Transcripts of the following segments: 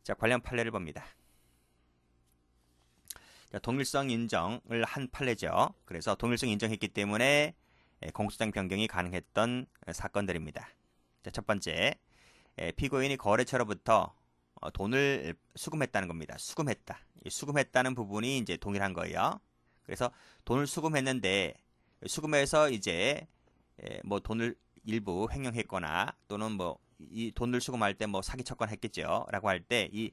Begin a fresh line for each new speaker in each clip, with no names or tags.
자, 관련 판례를 봅니다. 자, 동일성 인정을 한 판례죠. 그래서 동일성 인정했기 때문에 공소장 변경이 가능했던 사건들입니다. 자, 첫 번째, 피고인이 거래처로부터 돈을 수금했다는 겁니다. 수금했다. 이 수금했다는 부분이 이제 동일한 거예요. 그래서 돈을 수금했는데 수금해서 이제 뭐 돈을 일부 횡령했거나 또는 뭐 이 돈을 수금할 때 뭐 사기쳤거나 했겠죠. 라고 할 때 이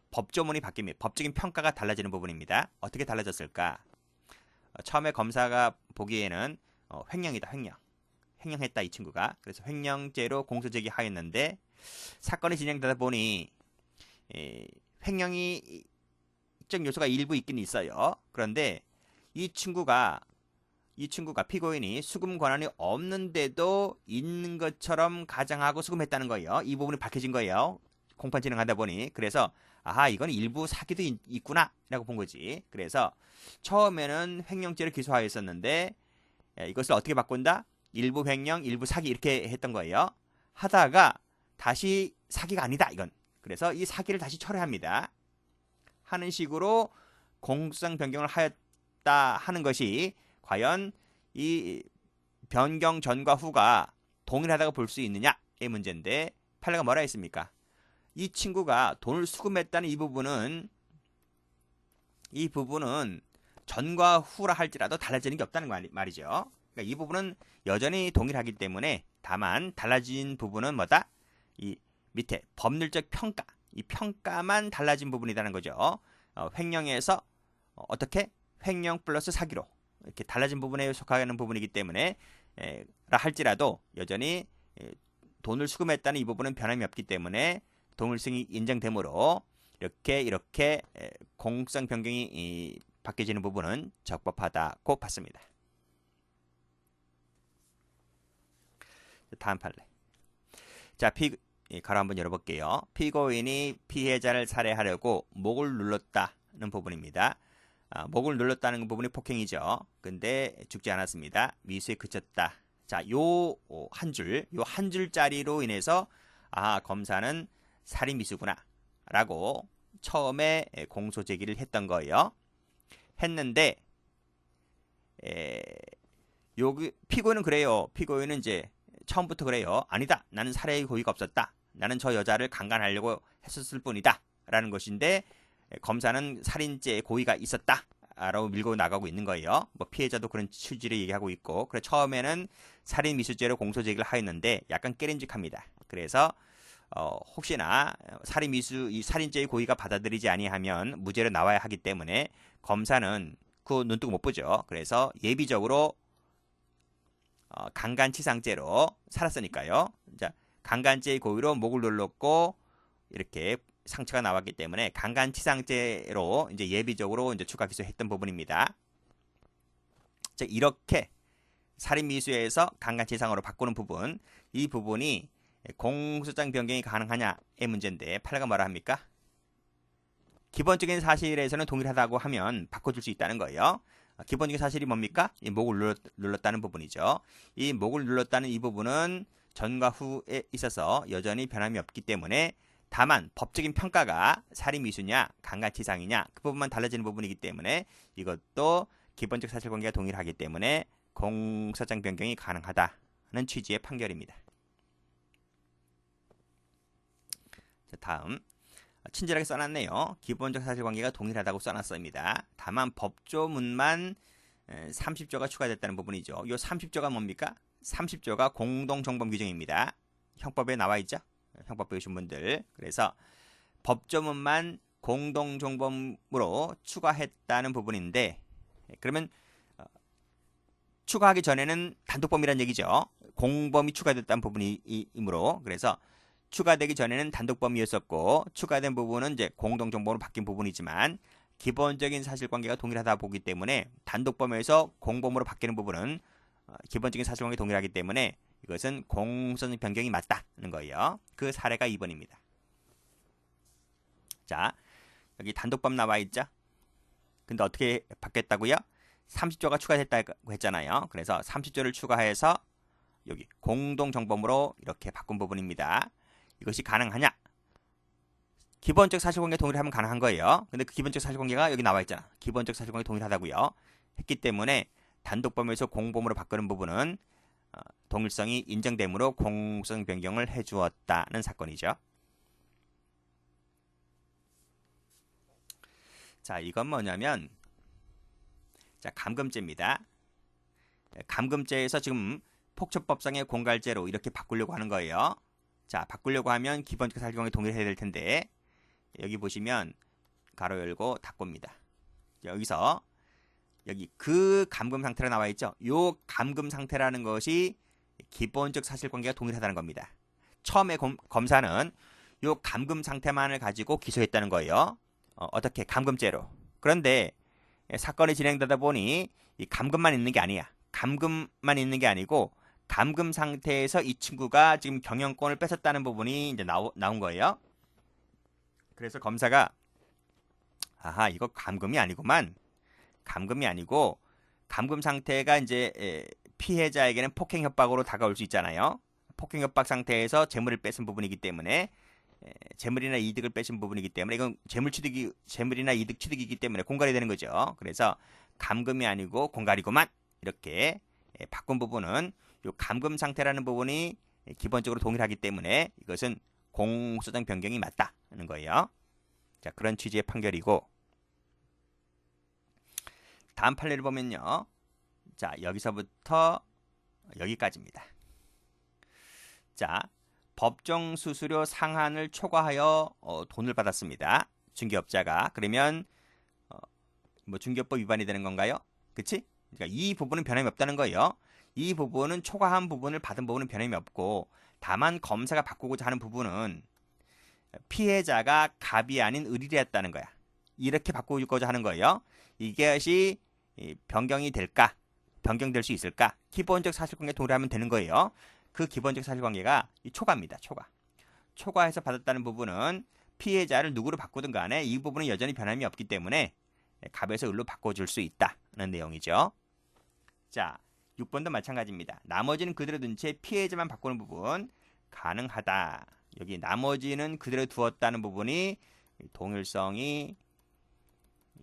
법조문이 바뀝니다. 법적인 평가가 달라지는 부분입니다. 어떻게 달라졌을까? 처음에 검사가 보기에는 횡령이다. 횡령했다 이 친구가. 그래서 횡령죄로 공소 제기하였는데 사건이 진행되다 보니 횡령이 적 요소가 일부 있긴 있어요. 그런데 이 친구가 피고인이 수금 권한이 없는데도 있는 것처럼 가정하고 수금했다는 거예요. 이 부분이 밝혀진 거예요. 공판 진행하다 보니. 그래서 아하, 이건 일부 사기도 있구나 라고 본 거지. 그래서 처음에는 횡령죄를 기소하였었는데 이것을 어떻게 바꾼다? 일부 횡령, 일부 사기 이렇게 했던 거예요. 하다가 다시 사기가 아니다 이건. 그래서 이 사기를 다시 철회합니다. 하는 식으로 공소장 변경을 하였다 하는 것이 과연 이 변경 전과 후가 동일하다고 볼 수 있느냐의 문제인데 판례가 뭐라 했습니까? 이 친구가 돈을 수금했다는 이 부분은 전과 후라 할지라도 달라지는 게 없다는 말이죠. 그러니까 이 부분은 여전히 동일하기 때문에 다만 달라진 부분은 뭐다? 이 밑에 법률적 평가, 이 평가만 달라진 부분이라는 거죠. 횡령에서 어떻게 횡령 플러스 사기로 이렇게 달라진 부분에 속하는 부분이기 때문에 라 할지라도 여전히 돈을 수금했다는 이 부분은 변함이 없기 때문에 동일성이 인정되므로 이렇게 공소장 변경이 바뀌어지는 부분은 적법하다고 봤습니다. 다음 판례. 자, 가로 한번 열어볼게요. 피고인이 피해자를 살해하려고 목을 눌렀다는 부분입니다. 목을 눌렀다는 부분이 폭행이죠. 근데 죽지 않았습니다. 미수에 그쳤다. 자, 요 한 줄짜리로 인해서 검사는 살인 미수구나 라고 처음에 공소 제기를 했던 거예요. 했는데 여기 피고인은 그래요. 피고인은 이제 처음부터 그래요. 아니다. 나는 살해의 고의가 없었다. 나는 저 여자를 강간하려고 했었을 뿐이다. 라는 것인데 검사는 살인죄의 고의가 있었다. 라고 밀고 나가고 있는 거예요. 뭐 피해자도 그런 취지를 얘기하고 있고. 그래 처음에는 살인 미수죄로 공소 제기를 하였는데 약간 깨림직합니다. 그래서 혹시나 살인 미수 이 살인죄의 고의가 받아들이지 아니하면 무죄로 나와야 하기 때문에 검사는 그 눈뜨고 못 보죠. 그래서 예비적으로 강간치상죄로 살았으니까요. 자, 강간죄의 고의로 목을 눌렀고 이렇게 상처가 나왔기 때문에 강간치상죄로 이제 예비적으로 이제 추가 기소했던 부분입니다. 자, 이렇게 살인미수에서 강간치상으로 바꾸는 부분, 이 부분이 공소장 변경이 가능하냐의 문제인데 판례가 뭐라 합니까? 기본적인 사실에서는 동일하다고 하면 바꿔줄 수 있다는 거예요. 기본적인 사실이 뭡니까? 이 목을 눌렀다는 부분이죠. 이 목을 눌렀다는 이 부분은 전과 후에 있어서 여전히 변함이 없기 때문에 다만 법적인 평가가 살인미수냐 강간치상이냐 그 부분만 달라지는 부분이기 때문에 이것도 기본적 사실관계가 동일하기 때문에 공소장 변경이 가능하다는 취지의 판결입니다. 자, 다음 친절하게 써놨네요. 기본적 사실관계가 동일하다고 써놨습니다. 다만 법조문만 30조가 추가됐다는 부분이죠. 이 30조가 뭡니까? 30조가 공동정범 규정입니다. 형법에 나와있죠? 형법 배우신 분들. 그래서 법조문만 공동정범으로 추가했다는 부분인데 그러면 추가하기 전에는 단독범이라는 얘기죠. 공범이 추가됐다는 부분이므로 그래서 추가되기 전에는 단독범이었었고 추가된 부분은 이제 공동정범으로 바뀐 부분이지만 기본적인 사실관계가 동일하다 보기 때문에 단독범에서 공범으로 바뀌는 부분은 기본적인 사실관계 동일하기 때문에 이것은 공소장 변경이 맞다는 거예요. 그 사례가 2번입니다. 자, 여기 단독범 나와 있죠? 근데 어떻게 바뀌었다고요? 30조가 추가됐다고 했잖아요. 그래서 30조를 추가해서 여기 공동정범으로 이렇게 바꾼 부분입니다. 이것이 가능하냐? 기본적 사실관계 동의를 하면 가능한 거예요. 근데 그 기본적 사실관계가 여기 나와 있잖아. 기본적 사실관계 동일하다고요. 했기 때문에 단독범위에서 공범으로 바꾸는 부분은 동일성이 인정되므로 공소장 변경을 해주었다는 사건이죠. 자, 이건 뭐냐면 자, 감금죄입니다. 감금죄에서 지금 폭처법상의 공갈죄로 이렇게 바꾸려고 하는 거예요. 자, 바꾸려고 하면 기본적 사실관계 동의를 해야 될 텐데 여기 보시면 가로 열고 닫고입니다. 여기서 여기 그 감금 상태로 나와 있죠. 요 감금 상태라는 것이 기본적 사실관계가 동일하다는 겁니다. 처음에 검사는 요 감금 상태만을 가지고 기소했다는 거예요. 어떻게? 감금죄로. 그런데 사건이 진행되다 보니 이 감금만 있는 게 아니야. 감금만 있는 게 아니고 감금 상태에서 이 친구가 지금 경영권을 뺏었다는 부분이 이제 나온 거예요. 그래서 검사가 아하, 이거 감금이 아니구만. 감금이 아니고 감금 상태가 이제 피해자에게는 폭행 협박으로 다가올 수 있잖아요. 폭행 협박 상태에서 재물을 뺏은 부분이기 때문에 재물이나 이득을 뺏은 부분이기 때문에 이건 재물이나 이득 취득이기 때문에 공갈이 되는 거죠. 그래서 감금이 아니고 공갈이구만 이렇게 바꾼 부분은 요 감금 상태라는 부분이 기본적으로 동일하기 때문에 이것은 공소장 변경이 맞다는 거예요. 자, 그런 취지의 판결이고 다음 판례를 보면요. 자, 여기서부터 여기까지입니다. 자, 법정 수수료 상한을 초과하여 돈을 받았습니다. 중개업자가. 그러면 뭐 중개법 위반이 되는 건가요? 그치? 그러니까 이 부분은 변함이 없다는 거예요. 이 부분은 초과한 부분을 받은 부분은 변함이 없고 다만 검사가 바꾸고자 하는 부분은 피해자가 갑이 아닌 을이었다는 거야. 이렇게 바꾸고자 하는 거예요. 이것이 변경이 될까? 변경될 수 있을까? 기본적 사실관계 동일하면 되는 거예요. 그 기본적 사실관계가 이 초과입니다. 초과해서 받았다는 부분은 피해자를 누구로 바꾸든 간에 이 부분은 여전히 변함이 없기 때문에 갑에서 을로 바꿔줄 수 있다는 내용이죠. 자, 6번도 마찬가지입니다. 나머지는 그대로 둔 채 피해자만 바꾸는 부분 가능하다. 여기 나머지는 그대로 두었다는 부분이 동일성이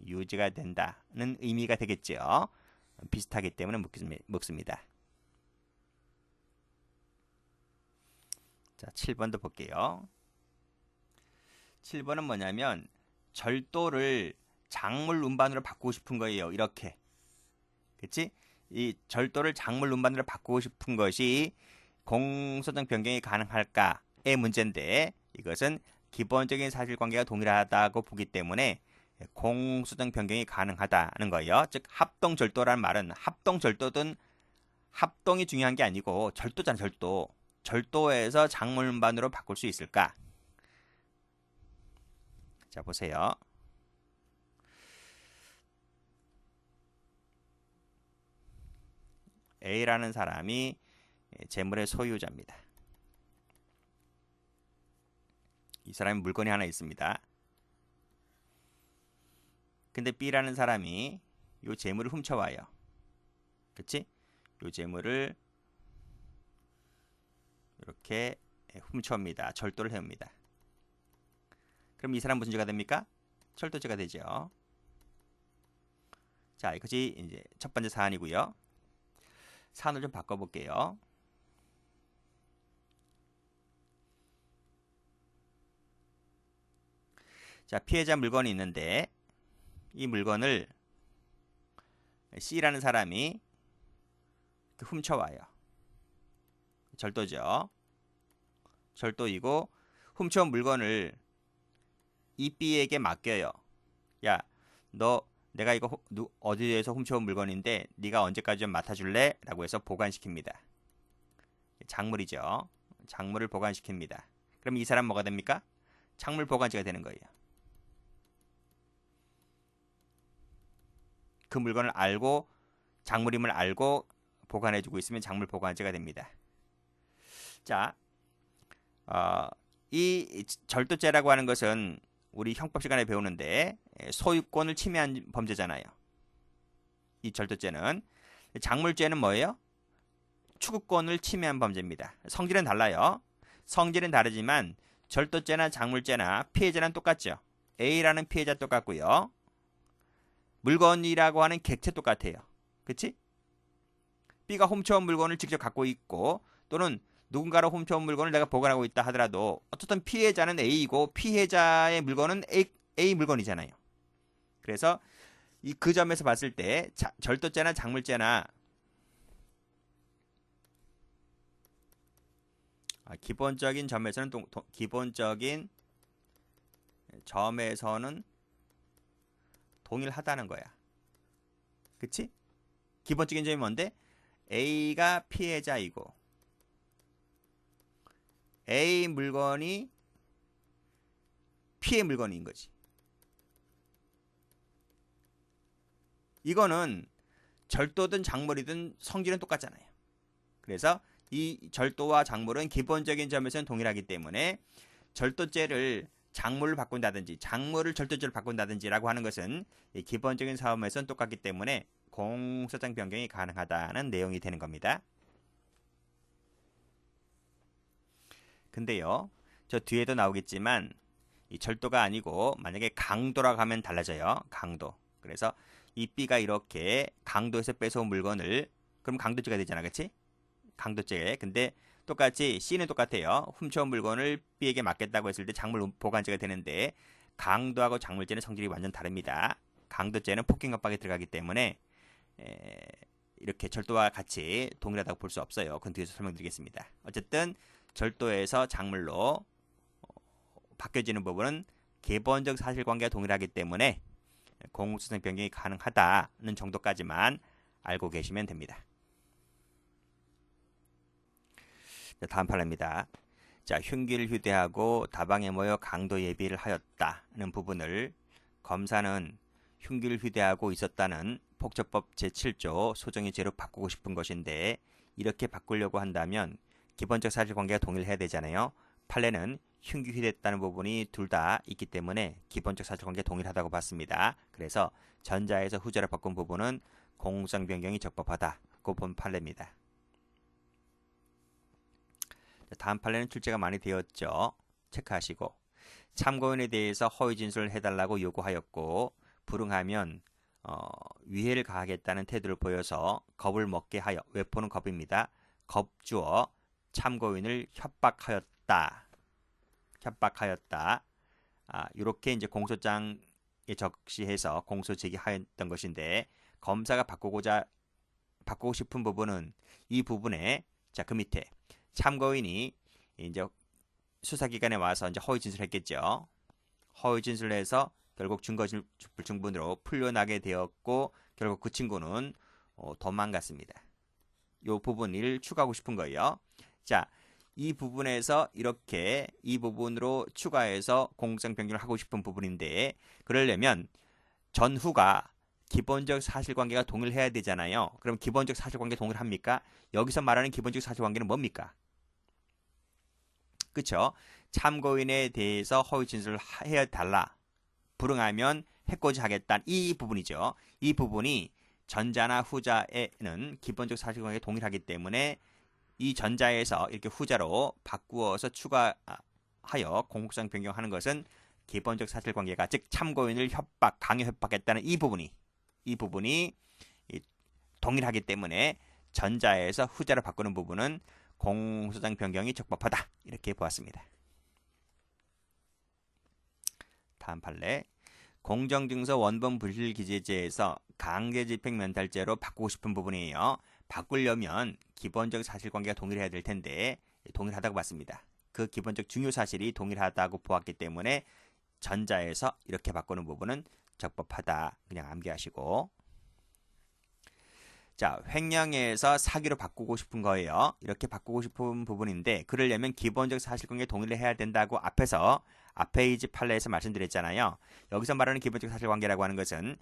유지가 된다는 의미가 되겠죠. 비슷하기 때문에 묻습니다. 자, 7번도 볼게요. 7번은 뭐냐면 절도를 작물 운반으로 바꾸고 싶은 거예요. 이렇게. 그치? 이 절도를 작물 운반으로 바꾸고 싶은 것이 공소장 변경이 가능할까의 문제인데 이것은 기본적인 사실관계가 동일하다고 보기 때문에 공소장 변경이 가능하다는 거예요. 즉 합동절도라는 말은 합동절도든 합동이 중요한 게 아니고 절도잖아. 절도에서 작물 운반으로 바꿀 수 있을까? 자, 보세요. A라는 사람이 재물의 소유자입니다. 이 사람이 물건이 하나 있습니다. 근데 B라는 사람이 이 재물을 훔쳐와요. 그치? 이 재물을 이렇게 훔쳐옵니다. 절도를 해옵니다. 그럼 이 사람 무슨 죄가 됩니까? 절도죄가 되죠. 자, 이것이 이제 첫 번째 사안이고요. 사안을 좀 바꿔볼게요. 자, 피해자 물건이 있는데 이 물건을 C라는 사람이 훔쳐와요. 절도죠. 절도이고 훔쳐온 물건을 이 B에게 맡겨요. 야, 너 내가 이거 어디에서 훔쳐온 물건인데 네가 언제까지 좀 맡아줄래? 라고 해서 보관시킵니다. 작물이죠. 작물을 보관시킵니다. 그럼 이 사람 뭐가 됩니까? 작물 보관죄가 되는 거예요. 그 물건을 알고 작물임을 알고 보관해주고 있으면 작물 보관죄가 됩니다. 자, 이 절도죄라고 하는 것은 우리 형법 시간에 배우는데 소유권을 침해한 범죄잖아요. 이 절도죄는. 작물죄는 뭐예요? 추구권을 침해한 범죄입니다. 성질은 달라요. 성질은 다르지만 절도죄나 작물죄나 피해자는 똑같죠. A라는 피해자 똑같고요. 물건이라고 하는 객체 똑같아요. 그치? B가 훔쳐온 물건을 직접 갖고 있고 또는 누군가로 훔쳐온 물건을 내가 보관하고 있다 하더라도 어쨌든 피해자는 A이고 피해자의 물건은 A 물건이잖아요. 그래서 그 점에서 봤을 때 절도죄나 작물죄나 기본적인 점에서는 동일하다는 거야. 그치? 기본적인 점이 뭔데? A가 피해자이고 A 물건이 피해 물건인 거지. 이거는 절도든 작물이든 성질은 똑같잖아요. 그래서 이 절도와 작물은 기본적인 점에서는 동일하기 때문에 절도죄를 작물을 바꾼다든지 작물을 절도죄로 바꾼다든지라고 하는 것은 기본적인 사업에서는 똑같기 때문에 공소장 변경이 가능하다는 내용이 되는 겁니다. 근데요, 저 뒤에도 나오겠지만 이 절도가 아니고 만약에 강도라고 하면 달라져요. 강도. 그래서 이 B가 이렇게 강도에서 뺏어온 물건을 그럼 강도죄가 되잖아. 그치? 강도죄. 근데 똑같이 C는 똑같아요. 훔쳐온 물건을 B에게 맡겼다고 했을 때 작물 보관죄가 되는데 강도하고 작물죄는 성질이 완전 다릅니다. 강도죄는 폭행 협박에 들어가기 때문에 이렇게 절도와 같이 동일하다고 볼 수 없어요. 그건 뒤에서 설명드리겠습니다. 어쨌든 절도에서 작물로 바뀌어지는 부분은 기본적 사실관계가 동일하기 때문에 공소장 변경이 가능하다는 정도까지만 알고 계시면 됩니다. 자, 다음 판례입니다. 자, 흉기를 휴대하고 다방에 모여 강도 예비를 하였다는 부분을 검사는 흉기를 휴대하고 있었다는 폭처법 제7조 소정의 죄로 바꾸고 싶은 것인데 이렇게 바꾸려고 한다면 기본적 사실관계가 동일해야 되잖아요. 판례는 흉기 휴대했다는 부분이 둘 다 있기 때문에 기본적 사실관계가 동일하다고 봤습니다. 그래서 전자에서 후자로 바꾼 부분은 공소장 변경이 적법하다고 본 판례입니다. 다음 판례는 출제가 많이 되었죠. 체크하시고 참고인에 대해서 허위 진술을 해달라고 요구하였고 불응하면 위해를 가하겠다는 태도를 보여서 겁을 먹게 하여 외포는 겁입니다. 겁주어 참고인을 협박하였다. 이렇게 이제 공소장에 적시해서 공소 제기하였던 것인데 검사가 바꾸고 싶은 부분은 이 부분에 자, 그 밑에 참고인이 이제 수사기관에 와서 이제 허위 진술했겠죠. 허위 진술해서 결국 증거 불충분으로 풀려나게 되었고 결국 그 친구는 도망갔습니다. 이 부분을 추가하고 싶은 거예요. 자, 이 부분에서 이렇게 이 부분으로 추가해서 공소장 변경을 하고 싶은 부분인데 그러려면 전후가 기본적 사실관계가 동일해야 되잖아요. 그럼 기본적 사실관계 동일합니까? 여기서 말하는 기본적 사실관계는 뭡니까? 그쵸? 참고인에 대해서 허위 진술을 해달라. 불응하면 해코지 하겠다. 이 부분이죠. 이 부분이 전자나 후자에는 기본적 사실관계가 동일하기 때문에 이 전자에서 이렇게 후자로 바꾸어서 추가하여 공소장 변경하는 것은 기본적 사실관계가 즉 참고인을 강요 협박했다는 이 부분이 동일하기 때문에 전자에서 후자로 바꾸는 부분은 공소장 변경이 적법하다. 이렇게 보았습니다. 다음 판례. 공정증서 원본 불실기재죄에서 강제집행면탈죄로 바꾸고 싶은 부분이에요. 바꾸려면 기본적 사실관계가 동일해야 될 텐데 동일하다고 봤습니다. 그 기본적 중요 사실이 동일하다고 보았기 때문에 전자에서 이렇게 바꾸는 부분은 적법하다. 그냥 암기하시고. 자, 횡령에서 사기로 바꾸고 싶은 거예요. 이렇게 바꾸고 싶은 부분인데 그러려면 기본적 사실관계 동일을 해야 된다고 앞에 이지 판례에서 말씀드렸잖아요. 여기서 말하는 기본적 사실관계라고 하는 것은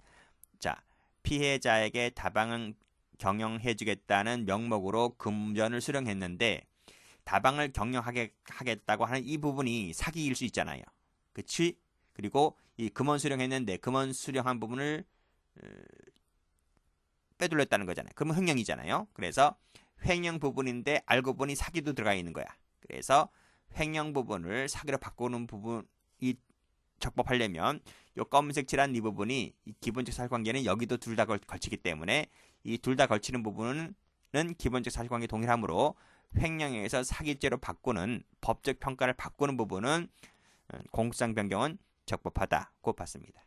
자, 피해자에게 다방을 경영해주겠다는 명목으로 금전을 수령했는데 다방을 경영하겠다고 하는 이 부분이 사기일 수 있잖아요. 그치? 그리고 이 금원 수령했는데 금원 수령한 부분을 빼돌렸다는 거잖아요. 그러면 횡령이잖아요. 그래서 횡령 부분인데 알고 보니 사기도 들어가 있는 거야. 그래서 횡령 부분을 사기로 바꾸는 부분이 적법하려면 요 검은색 칠한 이 부분이 이 기본적 사실관계는 여기도 둘 다 걸치기 때문에 이 둘 다 걸치는 부분은 기본적 사실관계 동일하므로 횡령에서 사기죄로 바꾸는 법적 평가를 바꾸는 부분은 공소장 변경은 적법하다고 봤습니다.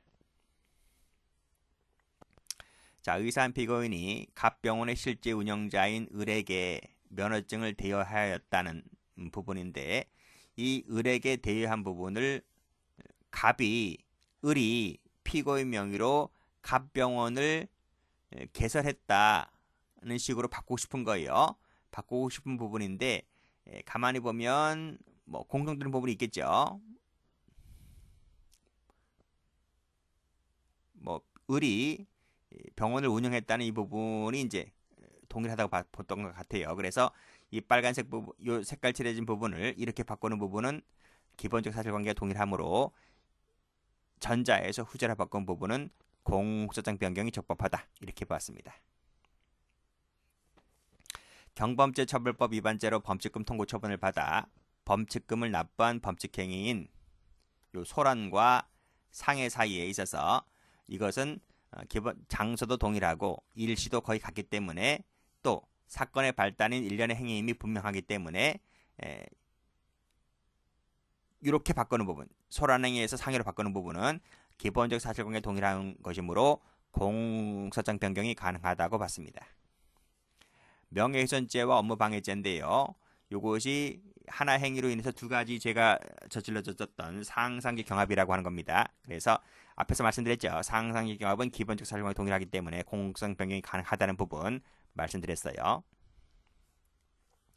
자, 의사한 피고인이 갑병원의 실제 운영자인 을에게 면허증을 대여하였다는 부분인데 이 을에게 대여한 부분을 을이 피고인 명의로 갑병원을 개설했다는 식으로 바꾸고 싶은 거예요. 바꾸고 싶은 부분인데 가만히 보면 뭐 공통되는 부분이 있겠죠. 뭐 을이 병원을 운영했다는 이 부분이 이제 동일하다고 봤던 것 같아요. 그래서 이 빨간색 부분, 요 색깔 칠해진 부분을 이렇게 바꾸는 부분은 기본적 사실관계가 동일하므로 전자에서 후자로 바꾼 부분은 공소장 변경이 적법하다 이렇게 봤습니다. 경범죄 처벌법 위반죄로 범칙금 통고 처분을 받아 범칙금을 납부한 범칙행위인 요 소란과 상해 사이에 있어서 이것은 기본 장소도 동일하고 일시도 거의 같기 때문에 또 사건의 발단인 일련의 행위임이 분명하기 때문에 이렇게 바꾸는 부분, 소란행위에서 상해로 바꾸는 부분은 기본적 사실관계 동일한 것이므로 공소장 변경이 가능하다고 봤습니다. 명예훼손죄와 업무방해죄인데요. 이것이 하나 행위로 인해서 두 가지 죄가 저질러졌던 상상기 경합이라고 하는 겁니다. 그래서 앞에서 말씀드렸죠. 상상기 경합은 기본적 사실관계 동일하기 때문에 공소장 변경이 가능하다는 부분 말씀드렸어요.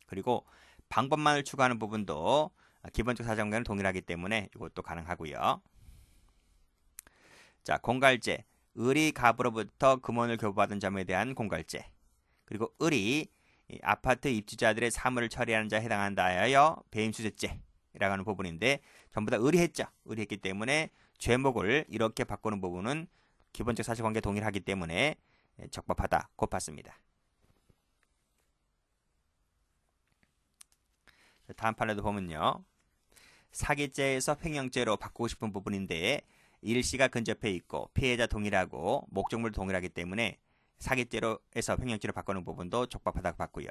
그리고 방법만을 추구하는 부분도 기본적 사실관계는 동일하기 때문에 이것도 가능하고요. 자, 공갈죄. 을이 갑으로부터 금원을 교부받은 점에 대한 공갈죄. 그리고 을이 아파트 입주자들의 사물을 처리하는 자에 해당한다 하여 배임수재죄라고 하는 부분인데 전부 다 을이 했죠. 을이 했기 때문에 죄목을 이렇게 바꾸는 부분은 기본적 사실관계 동일하기 때문에 적법하다고 봤습니다. 다음 판에도 보면요. 사기죄에서 횡령죄로 바꾸고 싶은 부분인데 일시가 근접해 있고 피해자 동일하고 목적물도 동일하기 때문에 사기죄로에서 횡령죄로 바꾸는 부분도 적법하다고 봤고요.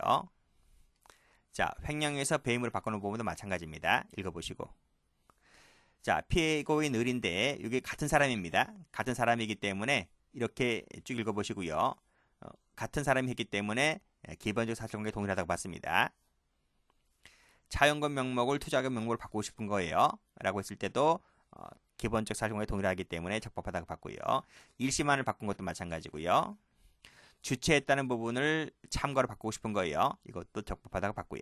자, 횡령에서 배임으로 바꾸는 부분도 마찬가지입니다. 읽어보시고. 자, 피고인 을인데 이게 같은 사람입니다. 같은 사람이기 때문에 이렇게 쭉 읽어보시고요. 같은 사람이 했기 때문에 기본적 사실관계 동일하다고 봤습니다. 차용금 명목을 투자금 명목으로 바꾸고 싶은 거예요. 라고 했을 때도 기본적 사실관계 동일하기 때문에 적법하다고 봤고요. 일시만을 바꾼 것도 마찬가지고요. 주체했다는 부분을 참가로 바꾸고 싶은 거예요. 이것도 적법하다고 봤고요.